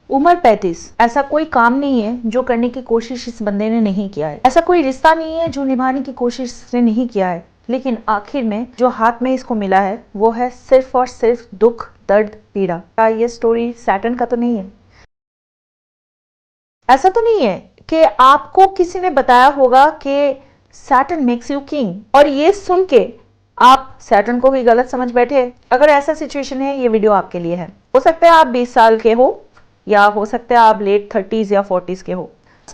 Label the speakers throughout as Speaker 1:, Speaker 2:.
Speaker 1: उम्र 35, ऐसा कोई काम नहीं है जो करने की कोशिश इस बंदे ने नहीं किया है, ऐसा कोई रिश्ता नहीं है जो निभाने की कोशिश इसने नहीं किया है, लेकिन आखिर में जो हाथ में इसको मिला है वो है सिर्फ और सिर्फ दुख, दर्द, पीड़ा। क्या ये स्टोरी सैटर्न का तो नहीं है? ऐसा तो नहीं है कि आपको किसी ने बताया होगा कि सैटर्न मेक्स यू किंग और ये सुन के आप सैटर्न को भी गलत समझ बैठे। अगर ऐसा सिचुएशन है, ये वीडियो आपके लिए है। हो सकता है आप 20 साल के हो या हो सकता है आप लेट 30s या 40s के हो।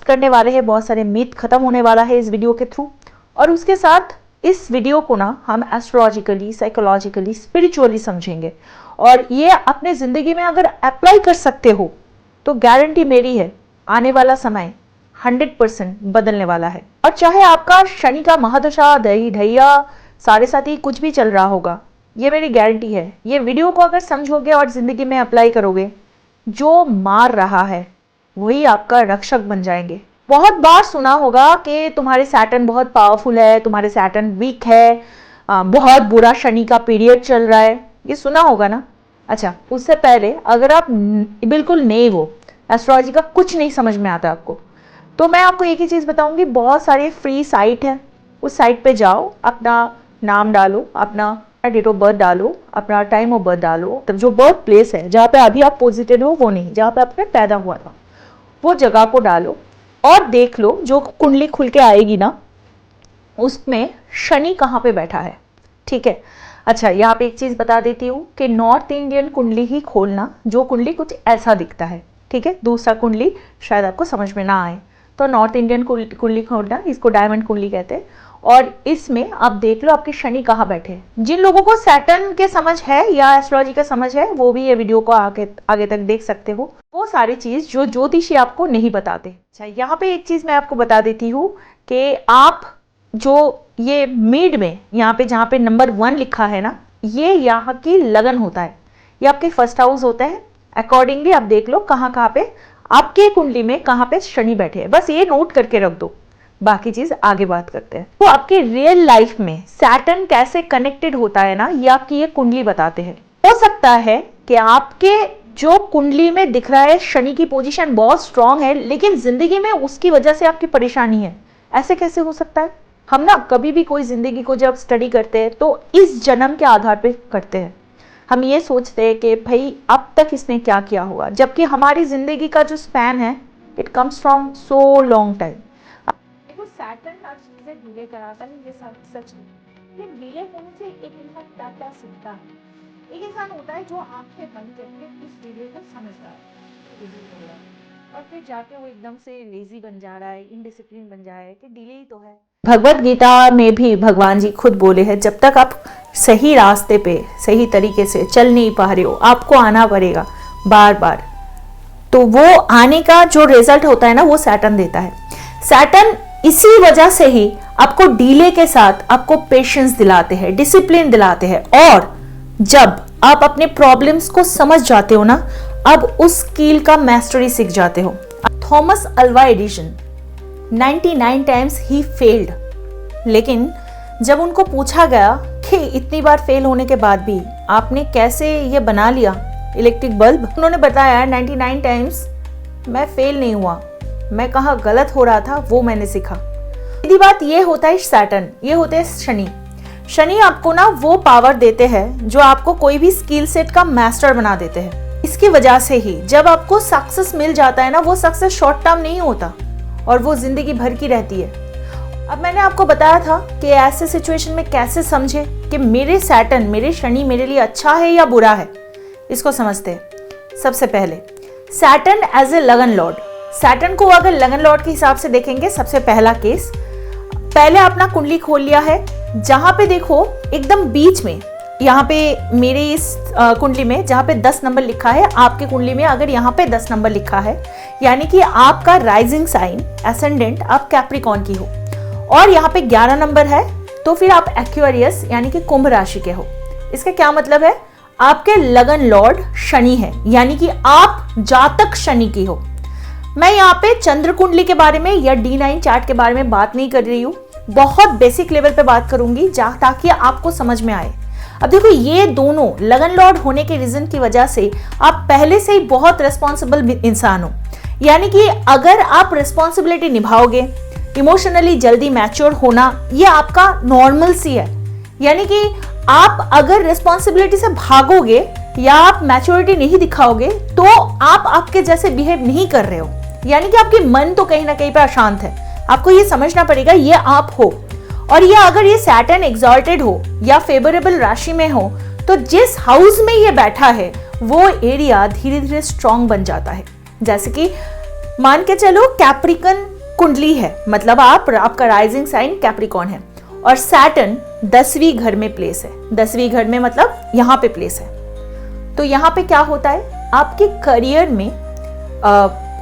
Speaker 1: करने वाले हैं बहुत सारे मिथ, खत्म होने वाला है इस वीडियो के थ्रू। और उसके साथ इस वीडियो को ना हम एस्ट्रोलॉजिकली, साइकोलॉजिकली, स्पिरिचुअली समझेंगे और ये अपने जिंदगी में अगर अप्लाई कर सकते हो तो गारंटी मेरी है आने वाला समय 100% बदलने वाला है। और चाहे आपका शनि का महादशा, दही ढैया, साढ़े साथी कुछ भी चल रहा होगा, ये मेरी गारंटी है, ये वीडियो को अगर समझोगे और जिंदगी में अप्लाई करोगे, जो मार रहा है वही आपका रक्षक बन जाएंगे। बहुत बार सुना होगा कि तुम्हारे सैटर्न बहुत पावरफुल है, तुम्हारे सैटर्न वीक है, बहुत बुरा शनि का पीरियड चल रहा है, ये सुना होगा ना। अच्छा, उससे पहले अगर आप बिल्कुल नए हो, एस्ट्रोलॉजी का कुछ नहीं समझ में आता आपको, तो मैं आपको एक ही चीज़ बताऊंगी। बहुत सारे फ्री साइट है, उस साइट पे जाओ, अपना नाम डालो, अपना डेट ऑफ बर्थ डालो, अपना टाइम ऑफ बर्थ डालो, तब जो बर्थ प्लेस है जहाँ पे अभी आप पॉजिटिव हो वो नहीं, जहाँ पे आपने पैदा हुआ था वो जगह को डालो और देख लो जो कुंडली खुल के आएगी ना, उसमें शनि कहाँ पे बैठा है। ठीक है। अच्छा, यहाँ पे एक चीज़ बता देती हूँ कि नॉर्थ इंडियन कुंडली ही खोलना, जो कुंडली कुछ ऐसा दिखता है। ठीक है, दूसरा कुंडली शायद आपको समझ में ना आए, तो नॉर्थ इंडियन कुंडली खोलना, इसको डायमंड कुंडली कहते हैं। और इसमें आप देख लो आपके शनि कहाँ बैठे हैं। जिन लोगों को सैटर्न के समझ है या एस्ट्रोलॉजी का समझ है, वो भी ये वीडियो को आगे तक देख सकते हो। वो सारी चीज जो ज्योतिषी आपको नहीं बताते। अच्छा, यहाँ पे एक चीज मैं आपको बता देती हूँ कि आप जो ये मिड में यहाँ पे जहाँ पे नंबर 1 लिखा है ना, ये यहाँ की लगन होता है, ये आपके फर्स्ट हाउस होता है। अकॉर्डिंगली आप देख लो कहाँ कहाँ पे आपके कुंडली में कहाँ पे शनि बैठे हैं, बस ये नोट करके रख दो, बाकी चीज आगे बात करते हैं। तो आपके रियल लाइफ में सैटर्न कैसे कनेक्टेड होता है ना, ये आपकी ये कुंडली बताते हैं। हो सकता है कि आपके जो कुंडली में दिख रहा है शनि की पोजीशन बहुत स्ट्रांग है, लेकिन जिंदगी में उसकी वजह से आपकी परेशानी है। ऐसे कैसे हो सकता है? हम ना कभी भी कोई जिंदगी को जब स्टडी करते हैं तो इस जन्म के आधार पर करते हैं। हम ये सोचते हैं कि भाई अब तक इसने क्या किया होगा, जबकि हमारी जिंदगी का जो स्पैन है, it comes from so long time. Saturn हर चीजें डिले कराता है, ये सच है। ये डिले होने से एक इंसान क्या क्या सीखता है। एक इंसान होता है जो आंखें बंद करके उस डिले को समझता है और फिर जाके वो एकदम से लेजी बन जा रहा है, इनडिसिप्लिन बन जा रहा है कि डिले ही तो है। भगवत गीता में भी भगवान जी खुद बोले हैं, जब तक आप सही रास्ते पे सही तरीके से चल नहीं पा रहे हो, आपको आना पड़ेगा बार बार। तो वो आने का जो रिजल्ट होता है ना, वो सैटर्न देता है। सैटर्न इसी वजह से ही आपको डीले के साथ आपको पेशेंस दिलाते हैं, डिसिप्लिन दिलाते हैं। और जब आप अपने प्रॉब्लम्स को समझ जाते हो ना, अब उस स्किल का मास्टरी सीख जाते हो। Thomas Alva Edison 99 times he failed, लेकिन जब उनको पूछा गया कि इतनी बार फेल होने के बाद भी आपने कैसे ये बना लिया इलेक्ट्रिक बल्ब, उन्होंने बताया 99 टाइम्स मैं फेल नहीं हुआ, मैं कहाँ गलत हो रहा था वो मैंने सीखा। सीधी बात ये होता है सैटर्न, ये होते हैं शनि। शनि आपको ना वो पावर देते हैं जो आपको कोई भी स्किल सेट का मास्टर बना देते हैं। इसकी वजह से ही जब आपको सक्सेस मिल जाता है ना, वो सक्सेस शॉर्ट टर्म नहीं होता और वो जिंदगी भर की रहती है। अब मैंने आपको बताया था कि ऐसे सिचुएशन में कैसे समझे कि मेरे सैटर्न, मेरे शनि मेरे लिए अच्छा है या बुरा है। इसको समझते हैं। सबसे पहले सैटर्न एज ए लगन लॉर्ड। सैटर्न को अगर लगन लॉर्ड के हिसाब से देखेंगे, सबसे पहला केस, पहले अपना कुंडली खोल लिया है, जहां पे देखो एकदम बीच में, यहाँ पे मेरे इस कुंडली में जहाँ पे 10 नंबर लिखा है, आपके कुंडली में अगर यहाँ पे 10 नंबर लिखा है, यानी कि आपका राइजिंग साइन एसेंडेंट आप कैप्रिकॉन की हो, और यहाँ पे 11 नंबर है, तो फिर आप एक्वेरियस यानी कि कुंभ राशि के हो। इसका क्या मतलब है? आपके लगन लॉर्ड शनि है, यानी कि आप जातक शनि की हो। मैं यहाँ पे चंद्र कुंडली के बारे में या D9 चार्ट के बारे में बात नहीं कर रही हूँ, बहुत बेसिक लेवल पे बात करूंगी ताकि आपको समझ में आए। अब देखो, ये दोनों लगन लॉर्ड होने के रीजन की वजह से आप पहले से ही बहुत रिस्पॉन्सिबल इंसान हो। यानी कि अगर आप रिस्पॉन्सिबिलिटी निभाओगे, इमोशनली जल्दी मैच्योर होना ये आपका नॉर्मल सी है। यानी कि आप अगर रिस्पॉन्सिबिलिटी से भागोगे या आप मैच्योरिटी नहीं दिखाओगे तो आप आपके जैसे बिहेव नहीं कर रहे हो। यानी कि आपके मन तो कहीं ना कहीं पे अशांत है। आपको ये समझना पड़ेगा ये आप हो। और ये अगर ये सैटर्न एग्जॉल्टेड हो या फेवरेबल राशि में हो तो जिस हाउस में ये बैठा है वो एरिया धीरे धीरे स्ट्रांग बन जाता है। जैसे कि मान के चलो कैप्रिकन कुंडली है, मतलब आपका राइजिंग साइन कैप्रिकॉन है और सैटर्न 10वीं घर में प्लेस है। 10वीं घर में मतलब यहाँ पे प्लेस है। तो यहाँ पे क्या होता है, आपके करियर में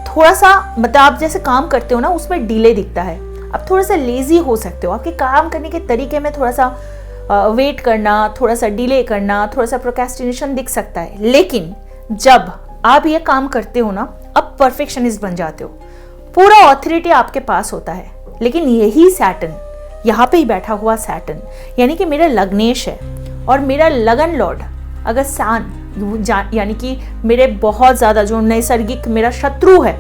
Speaker 1: थोड़ा सा मतलब आप जैसे काम करते हो ना उसमें डिले दिखता है। आप थोड़ा सा लेजी हो सकते हो, आपके काम करने के तरीके में थोड़ा सा वेट करना, थोड़ा सा डिले करना, थोड़ा सा प्रोक्रेस्टिनेशन दिख सकता है। लेकिन जब आप ये काम करते हो ना, अब परफेक्शनिस्ट बन जाते हो, पूरा ऑथोरिटी आपके पास होता है। लेकिन यही सैटर्न, यहाँ पे ही बैठा हुआ सैटर्न यानी कि मेरा लग्नेश है और मेरा लगन लॉर्ड अगर सान यानी कि मेरे बहुत ज्यादा जो नैसर्गिक मेरा शत्रु है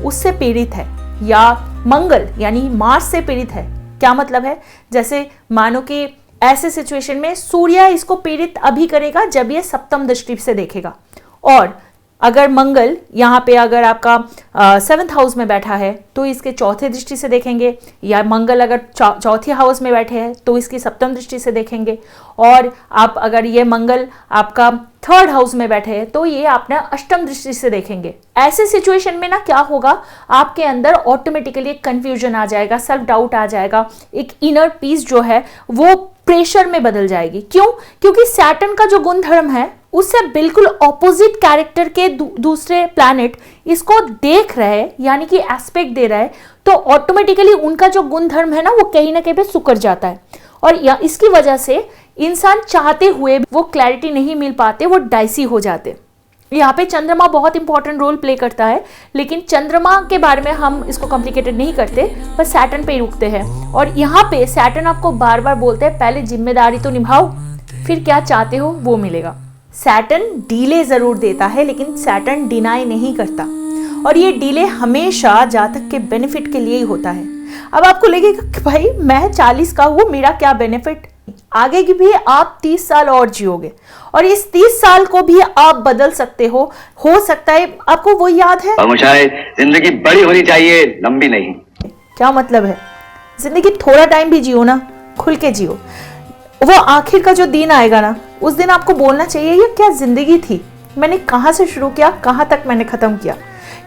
Speaker 1: उससे पीड़ित है, या मंगल यानी मार्स से पीड़ित है। क्या मतलब है, जैसे मानो कि ऐसे सिचुएशन में सूर्य इसको पीड़ित अभी करेगा जब ये सप्तम दृष्टि से देखेगा, और अगर मंगल यहाँ पे अगर आपका 7th हाउस में बैठा है तो इसके चौथे दृष्टि से देखेंगे, या मंगल अगर चौथे हाउस में बैठे हैं तो इसकी सप्तम दृष्टि से देखेंगे, और आप अगर ये मंगल आपका 3rd हाउस में बैठे हैं तो ये अपना अष्टम दृष्टि से देखेंगे। ऐसे सिचुएशन में ना क्या होगा, आपके अंदर ऑटोमेटिकली एक कंफ्यूजन आ जाएगा, सेल्फ डाउट आ जाएगा, एक इनर पीस जो है वो प्रेशर में बदल जाएगी। क्यों? क्योंकि सैटर्न का जो गुणधर्म है उससे बिल्कुल ऑपोजिट कैरेक्टर के दूसरे प्लैनेट इसको देख रहे हैं, यानी कि एस्पेक्ट दे रहा है, तो ऑटोमेटिकली उनका जो गुणधर्म है ना वो कहीं ना कहीं पे सुकर जाता है। और इसकी वजह से इंसान चाहते हुए वो क्लैरिटी नहीं मिल पाते, वो डाइसी हो जाते। यहाँ पे चंद्रमा बहुत इंपॉर्टेंट रोल प्ले करता है, लेकिन चंद्रमा के बारे में हम इसको कॉम्प्लिकेटेड नहीं करते, पर सैटर्न पे ही रुकते हैं। और यहाँ पे सैटर्न आपको बार बार बोलते हैं पहले जिम्मेदारी तो निभाओ, फिर क्या चाहते हो वो मिलेगा। सैटर्न डिले जरूर देता है लेकिन सैटर्न डिनाई नहीं करता, और ये डिले हमेशा जातक के बेनिफिट के लिए ही होता है। अब आपको लगेगा कि भाई मैं 40 का हूँ, मेरा क्या बेनिफिट, आगे की भी आप 30 साल और जियोगे और इस 30 साल को भी आप बदल सकते हो सकता है आपको वो याद है,
Speaker 2: जिंदगी बड़ी होनी चाहिए, लंबी नहीं।
Speaker 1: क्या मतलब है, जिंदगी थोड़ा टाइम भी जियो ना, खुल के जियो। वो आखिर का जो दिन आएगा ना, उस दिन आपको बोलना चाहिए ये क्या जिंदगी थी, मैंने कहां से शुरू किया, कहां तक मैंने खत्म किया।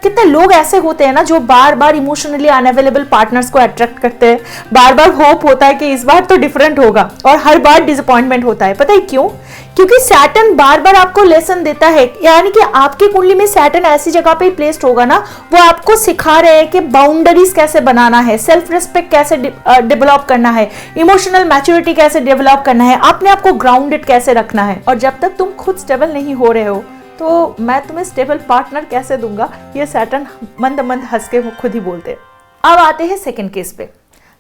Speaker 1: कितने लोग ऐसे होते हैं ना जो बार बार इमोशनली अनअवेलेबल पार्टनर्स को अट्रैक्ट करते हैं, बार बार होप होता है कि इस बार तो डिफरेंट होगा, और हर बार डिसअपॉइंटमेंट होता है। पता है क्यों? क्योंकि सैटर्न बार बार आपको लेसन देता है, यानी कि आपकी कुंडली में सैटर्न ऐसी जगह पे प्लेस्ड होगा ना, वो आपको सिखा रहे हैं कि बाउंड्रीज कैसे बनाना है, सेल्फ रिस्पेक्ट कैसे डेवलप करना है, इमोशनल मैच्योरिटी कैसे डेवलप करना है, अपने आप को ग्राउंडेड कैसे रखना है। और जब तक तुम खुद स्टेबल नहीं हो रहे हो तो मैं तुम्हें स्टेबल पार्टनर कैसे दूंगा, ये सैटर्न मंद मंद हंस के वो खुद ही बोलते हैं। अब आते हैं सेकंड केस पे।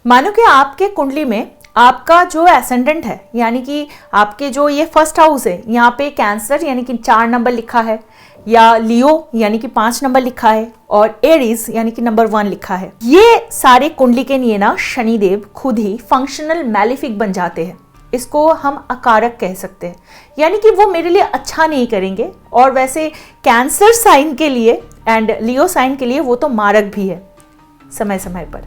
Speaker 1: मानो कि आपके कुंडली में आपका जो एसेंडेंट है, यानी कि आपके जो ये 1st हाउस है, यहाँ पे कैंसर यानी कि 4 नंबर लिखा है, या लियो यानी कि 5 नंबर लिखा है, और एरीज यानी कि नंबर 1 लिखा है। ये सारे कुंडली के लिए ना शनिदेव खुद ही फंक्शनल मैलिफिक बन जाते हैं। इसको हम अकारक कह सकते हैं, यानी कि वो मेरे लिए अच्छा नहीं करेंगे। और वैसे कैंसर साइन के लिए एंड लियो साइन के लिए वो तो मारक भी है समय समय पर।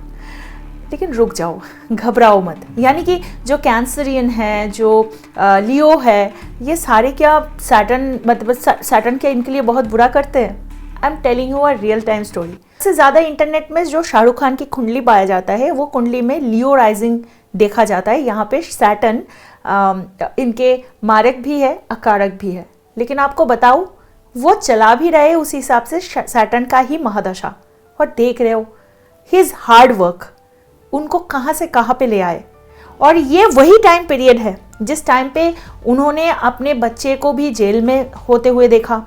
Speaker 1: लेकिन रुक जाओ, घबराओ मत। यानी कि जो कैंसरियन है, जो लियो है, ये सारे क्या सैटर्न मतलब सैटर्न क्या इनके लिए बहुत बुरा करते हैं? I am telling you a real time story. सबसे ज़्यादा इंटरनेट में जो शाहरुख खान की कुंडली पाया जाता है वो कुंडली में लियो राइजिंग देखा जाता है। यहाँ पे सैटर्न इनके मारक भी है, अकारक भी है। लेकिन आपको बताऊं, वो चला भी रहे उस हिसाब से सैटर्न का ही महादशा, और देख रहे हो हिज हार्ड वर्क उनको कहाँ से कहाँ पे ले आए। और ये वही टाइम पीरियड है जिस टाइम पे उन्होंने अपने बच्चे को भी जेल में होते हुए देखा।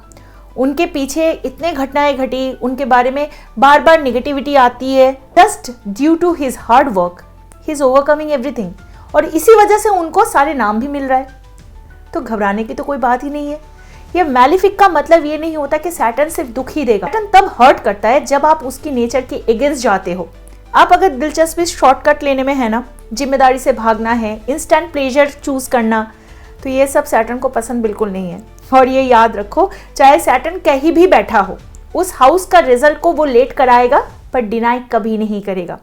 Speaker 1: उनके पीछे इतने घटनाएं घटी, उनके बारे में बार बार निगेटिविटी आती है। Just due to his hard work he is overcoming everything, और इसी वजह से उनको सारे नाम भी मिल रहा है। तो घबराने की तो कोई बात ही नहीं है। ये मैलिफिक का मतलब ये नहीं होता कि सैटर्न सिर्फ दुख ही देगा। सैटर्न तब हर्ट करता है जब आप उसकी नेचर के अगेंस्ट जाते हो। आप अगर दिलचस्पी शॉर्टकट लेने में है ना, जिम्मेदारी से भागना है, इंस्टेंट प्लेजर चूज करना, तो ये सब सैटर्न को पसंद बिल्कुल नहीं है। और ये याद रखो, चाहे सैटर्न कहीं भी बैठा हो, उस हाउस का रिजल्ट को वो लेट कराएगा पर डिनाई कभी नहीं करेगा।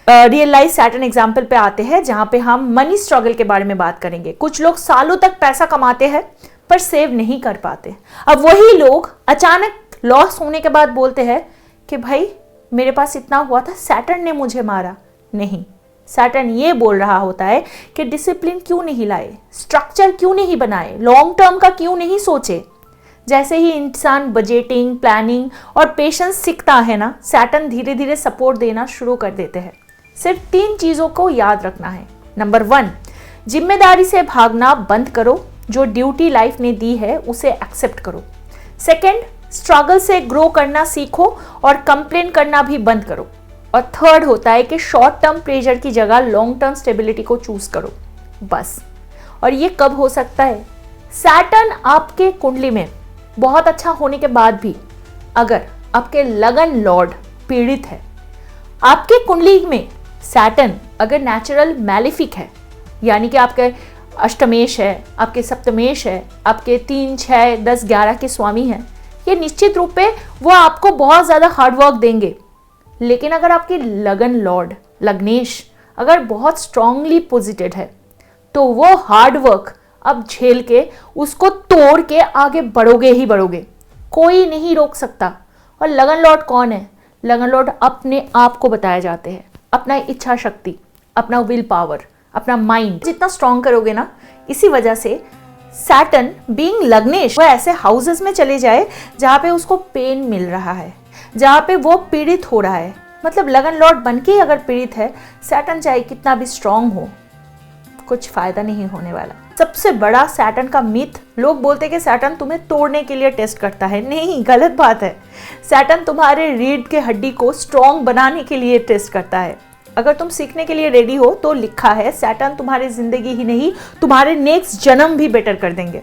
Speaker 1: रियल लाइफ सैटर्न एग्जाम्पल पे आते हैं जहाँ पे हम मनी स्ट्रगल के बारे में बात करेंगे। कुछ लोग सालों तक पैसा कमाते हैं पर सेव नहीं कर पाते। अब वही लोग अचानक लॉस होने के बाद बोलते हैं कि भाई मेरे पास इतना हुआ था, सैटर्न ने मुझे मारा। नहीं, सैटर्न ये बोल रहा होता है कि डिसिप्लिन क्यों नहीं लाए, स्ट्रक्चर क्यों नहीं बनाए, लॉन्ग टर्म का क्यों नहीं सोचे। जैसे ही इंसान बजटिंग, प्लानिंग और पेशेंस सीखता है ना, सैटर्न धीरे धीरे सपोर्ट देना शुरू कर देते हैं। सिर्फ 3 चीजों को याद रखना है। नंबर 1, जिम्मेदारी से भागना बंद करो, जो ड्यूटी लाइफ ने दी है उसे एक्सेप्ट करो। सेकंड, स्ट्रगल से ग्रो करना सीखो और कंप्लेन करना भी बंद करो। और थर्ड होता है कि शॉर्ट टर्म प्रेशर की जगह लॉन्ग टर्म स्टेबिलिटी को चूज करो, बस। और ये कब हो सकता है? सैटर्न आपके कुंडली में बहुत अच्छा होने के बाद भी अगर आपके लगन लॉर्ड पीड़ित है, आपके कुंडली में सैटर्न अगर नेचुरल मैलिफिक है, यानी कि आपके अष्टमेश है, आपके सप्तमेश है, आपके 3, 6, 10, 11 के स्वामी हैं, ये निश्चित रूप पे वो आपको बहुत ज़्यादा हार्डवर्क देंगे। लेकिन अगर आपके लगन लॉर्ड लग्नेश अगर बहुत स्ट्रांगली पोजिटेड है, तो वो हार्डवर्क अब झेल के उसको तोड़ के आगे बढ़ोगे ही बढ़ोगे, कोई नहीं रोक सकता। और लगन लॉर्ड कौन है? लगन लॉर्ड अपने आप को बताए जाते हैं, अपना इच्छा शक्ति, अपना विल पावर, अपना माइंड जितना स्ट्रांग करोगे ना, इसी वजह से सैटर्न बीइंग लग्नेश वो ऐसे हाउसेस में चले जाए जहाँ पे उसको पेन मिल रहा है, जहाँ पे वो पीड़ित हो रहा है। मतलब लगन लॉर्ड बन के अगर पीड़ित है, सैटर्न चाहे कितना भी स्ट्रांग हो, कुछ फायदा नहीं होने वाला। सबसे बड़ा सैटर्न का मिथ, लोग बोलते हैं कि सैटर्न तुम्हें तोड़ने के लिए टेस्ट करता है। नहीं, गलत बात है। सैटर्न तुम्हारे रीढ़ के हड्डी को स्ट्रांग बनाने के लिए टेस्ट करता है। अगर तुम सीखने के लिए रेडी हो तो लिखा है सैटर्न तुम्हारी जिंदगी ही नहीं, तुम्हारे नेक्स्ट जन्म भी बेटर कर देंगे।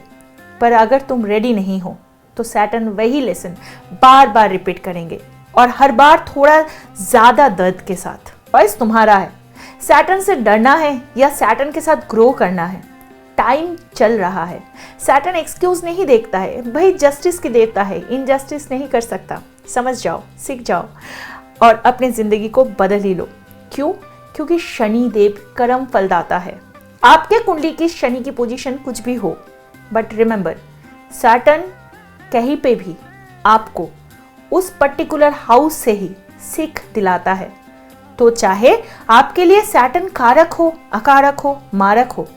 Speaker 1: पर अगर तुम रेडी नहीं हो तो सैटर्न वही लेसन बार बार रिपीट करेंगे, और हर बार थोड़ा ज्यादा दर्द के साथ। चॉइस तुम्हारा है, सैटर्न से डरना है या सैटर्न के साथ ग्रो करना है। टाइम चल रहा है। सैटर्न एक्सक्यूज नहीं देखता है, भाई जस्टिस की देता है, इनजस्टिस नहीं कर सकता। समझ जाओ, सीख जाओ और अपनी जिंदगी को बदल ही लो। क्यों? क्योंकि शनि देव कर्म फलदाता है। आपके कुंडली की शनि की पोजीशन कुछ भी हो, बट रिमेंबर, सैटर्न कहीं पे भी आपको उस पर्टिकुलर हाउस से ही सीख दिलाता है। तो चाहे आपके लिए सैटर्न कारक हो, अकारक हो, मारक हो,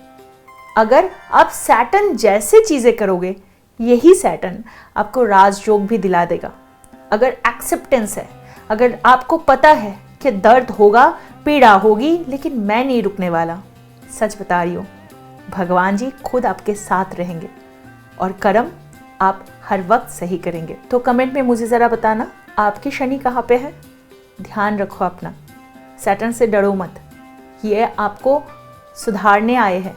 Speaker 1: अगर आप सैटर्न जैसे चीजें करोगे, यही सैटर्न आपको राजयोग भी दिला देगा। अगर एक्सेप्टेंस है, अगर आपको पता है कि दर्द होगा, पीड़ा होगी, लेकिन मैं नहीं रुकने वाला, सच बता रही हूँ, भगवान जी खुद आपके साथ रहेंगे और कर्म आप हर वक्त सही करेंगे। तो कमेंट में मुझे ज़रा बताना आपकी शनि कहाँ पे है। ध्यान रखो अपना, सैटर्न से डरो मत। ये आपको सुधारने आए हैं,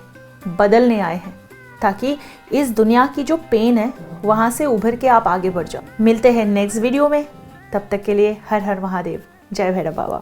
Speaker 1: बदलने आए हैं, ताकि इस दुनिया की जो पेन है वहाँ से उभर के आप आगे बढ़ जाओ। मिलते हैं नेक्स्ट वीडियो में, तब तक के लिए हर हर महादेव, जय भैरव बाबा।